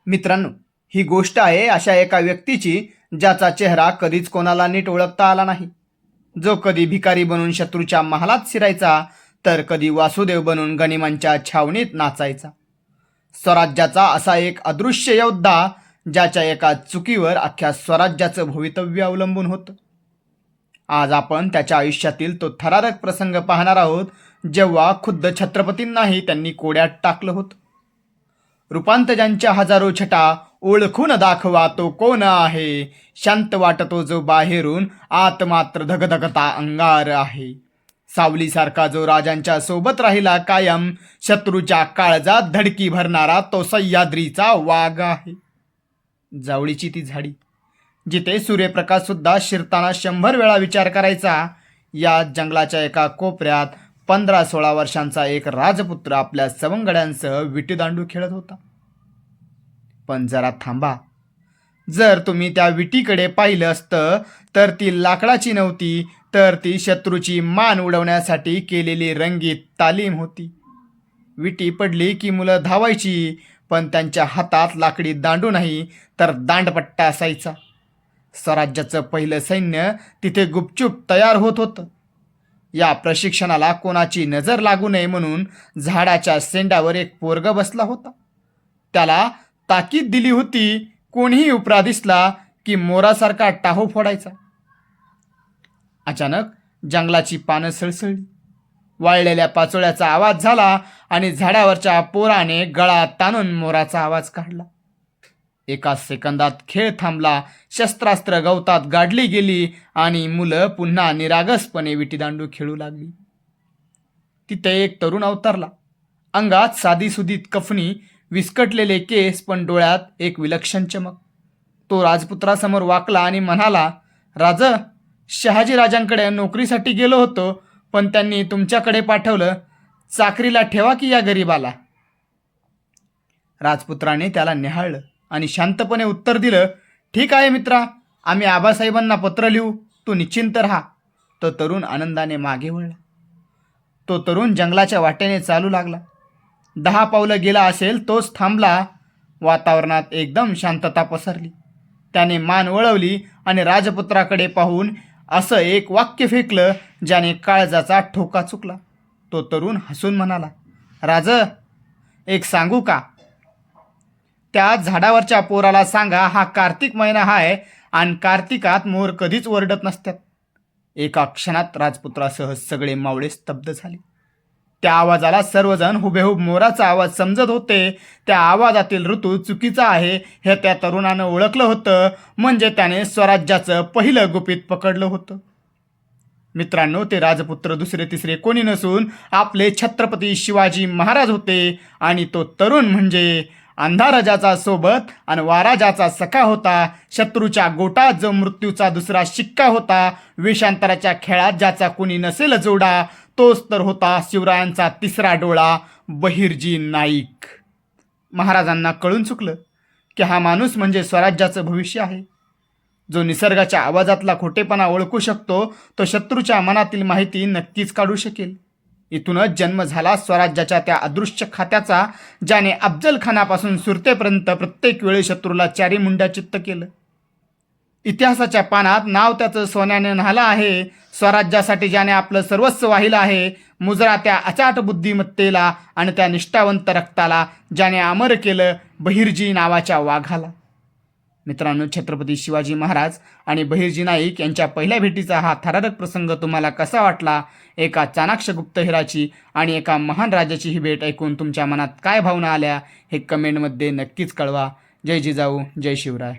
मित्रांनो, ही गोष्ट आहे अशा एका व्यक्तीची ज्याचा चेहरा कधीच कोणाला नीट ओळखता आला नाही. जो कधी भिकारी बनून शत्रूच्या महालात शिरायचा, तर कधी वासुदेव बनून गनिमांच्या छावणीत नाचायचा. स्वराज्याचा असा एक अदृश्य योद्धा, ज्याच्या एका चुकीवर अख्ख्या स्वराज्याचं भवितव्य अवलंबून होतं. आज आपण त्याच्या आयुष्यातील तो थरारक प्रसंग पाहणार आहोत, जेव्हा खुद्द छत्रपतींनाही त्यांनी कोड्यात टाकलं होतं. रूपांतजांच्या हजारो छटा ओळखून दाखवा तो कोण आहे, शांत वाटतो जो बाहेरून, आत मात्र धगधगता अंगार आहे. सावलीसारखा जो राजांच्या सोबत राहिला कायम, शत्रूच्या काळजात धडकी भरणारा तो सह्याद्रीचा वाघ आहे. जावळीची ती झाडी जिथे सूर्यप्रकाश सुद्धा शिरताना 100 वेळा विचार करायचा, या जंगलाच्या एका कोपऱ्यात 15-16 वर्षांचा एक राजपुत्र आपल्या सवंगड्यांसह विटीदांडू खेळत होता. पण जरा थांबा, जर तुम्ही त्या विटीकडे पाहिलं असतं तर ती लाकडाची नव्हती, तर ती शत्रूची मान उडवण्यासाठी केलेली रंगीत तालीम होती. विटी पडली की मुलं धावायची, पण त्यांच्या हातात लाकडी दांडू नाही तर दांडपट्टा असायचा. स्वराज्याचं पहिलं सैन्य तिथे गुपचूप तयार होत होतं. या प्रशिक्षणाला कोणाची नजर लागू नये म्हणून झाडाच्या शेंडावर एक पोरग बसला होता. त्याला ताकीद दिली होती, कोणीही उपरा दिसला की मोरासारखा टाहो फोडायचा. अचानक जंगलाची पानं सळसळली, वाळलेल्या पाचोळ्याचा आवाज झाला आणि झाडावरच्या पोराने गळा ताणून मोराचा आवाज काढला. एका सेकंदात खेळ थांबला, शस्त्रास्त्र गवतात गाडली गेली आणि मुलं पुन्हा निरागसपणे विटीदांडू खेळू लागली. तिथे एक तरुण अवतरला. अंगात साधीसुधीत कफनी, विस्कटलेले केस, पण डोळ्यात एक विलक्षण चमक. तो राजपुत्रासमोर वाकला आणि म्हणाला, राज, शहाजीराजांकडे नोकरीसाठी गेलो होतो, पण त्यांनी तुमच्याकडे पाठवलं. चाकरीला ठेवा की या गरीबाला. राजपुत्राने त्याला निहाळलं आणि शांतपणे उत्तर दिलं, ठीक आहे मित्रा, आम्ही आबासाहेबांना पत्र लिहू, तू निश्चिंत राहा. तो तरुण आनंदाने मागे वळला. तो तरुण जंगलाच्या वाटेने चालू लागला. 10 पावलं गेला असेल तोच थांबला. वातावरणात एकदम शांतता पसरली. त्याने मान वळवली आणि राजपुत्राकडे पाहून असं एक वाक्य फेकलं ज्याने काळजाचा ठोका चुकला. तो तरुण हसून म्हणाला, राज, एक सांगू का? त्या झाडावरच्या पोराला सांगा, हा कार्तिक महिना आहे आणि कार्तिकात मोर कधीच ओरडत नसतात. एका क्षणात राजपुत्रासह सगळे मावळे स्तब्ध झाले. त्या आवाजाला सर्वजण हुबेहूब मोराचा आवाज समजत होते. त्या आवाजातील ऋतू चुकीचा आहे हे त्या तरुणानं ओळखलं होतं. म्हणजे त्याने स्वराज्याचं पहिलं गुपित पकडलं होतं. मित्रांनो, ते राजपुत्र दुसरे तिसरे कोणी नसून आपले छत्रपती शिवाजी महाराज होते. आणि तो तरुण म्हणजे अंधार ज्याचा सोबत आणि वारा ज्याचा सखा होता, शत्रूच्या गोटात जो मृत्यूचा दुसरा शिक्का होता, वेषांतराच्या खेळात ज्याचा कुणी नसेल जोडा, तोच तर होता शिवरायांचा तिसरा डोळा, बहिर्जी नाईक. महाराजांना कळून चुकलं की हा माणूस म्हणजे स्वराज्याचं भविष्य आहे. जो निसर्गाच्या आवाजातला खोटेपणा ओळखू शकतो, तो शत्रूच्या मनातील माहिती नक्कीच काढू शकेल. इथूनच जन्म झाला स्वराज्याच्या त्या अदृश्य खात्याचा, ज्याने अफजल खानापासून सुरतेपर्यंत प्रत्येक वेळी शत्रूला चारी मुंड्या चित्त केलं. इतिहासाच्या पानात नाव त्याचं सोन्याने न्हालं आहे. स्वराज्यासाठी ज्याने आपलं सर्वस्व वाहिलं आहे. मुजरा त्या अचाट बुद्धिमत्तेला आणि त्या निष्ठावंत रक्ताला, ज्याने अमर केलं बहिर्जी नावाच्या वाघाला. मित्रांनो, छत्रपती शिवाजी महाराज आणि बहिर्जी नाईक यांच्या पहिल्या भेटीचा हा थरारक प्रसंग तुम्हाला कसा वाटला? एका चाणाक्ष गुप्तहेराची आणि एका महान राजाची ही भेट ऐकून तुमच्या मनात काय भावना आल्या हे कमेंटमध्ये नक्कीच कळवा. जय जिजाऊ, जय शिवराय.